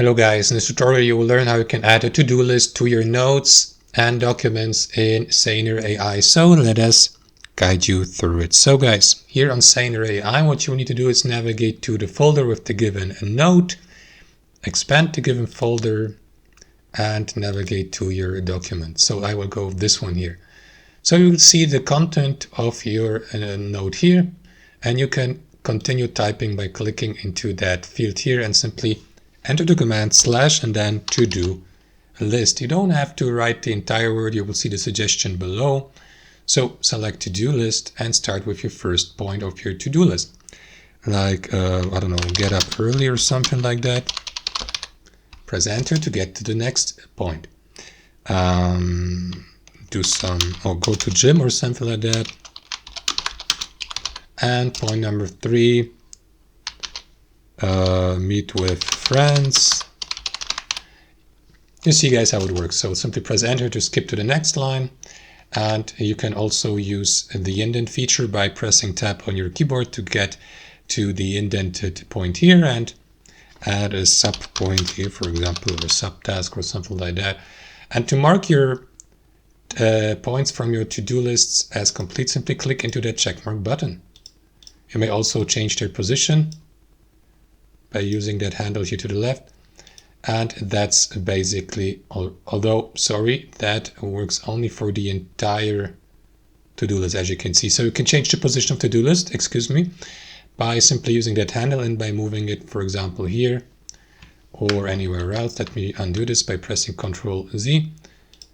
Hello guys, in this tutorial you will learn how you can add a to-do list to your notes and documents in Saner AI. So let us guide you through it. So guys, here on Saner AI, what you need to do is navigate to the folder with the given note, expand the given folder, and navigate to your document. So I will go with this one here. So you will see the content of your note here, and you can continue typing by clicking into that field here and simply enter the command / and then to-do list. You don't have to write the entire word. You will see the suggestion below. So select to-do list and start with your first point of your to-do list. Like, I don't know, get up early or something like that. Press enter to get to the next point. Do some, or go to gym or something like that. And point number 3, meet with friends. You see guys how it works. So simply press enter to skip to the next line. And you can also use the indent feature by pressing tab on your keyboard to get to the indented point here and add a sub point here, for example, or a subtask or something like that. And to mark your points from your to-do lists as complete, simply click into the checkmark button. You may also change their position by using that handle here to the left. And that's basically all. Although, sorry, that works only for the entire to-do list, as you can see. So you can change the position of to-do list, by simply using that handle and by moving it, for example, here or anywhere else. Let me undo this by pressing Ctrl Z.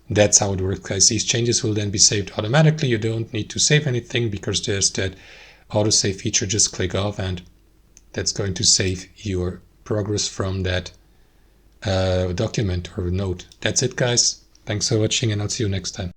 That's how it works, guys. These changes will then be saved automatically. You don't need to save anything because there's that autosave feature. Just click off and that's going to save your progress from that document or note. That's it, guys. Thanks for watching and I'll see you next time.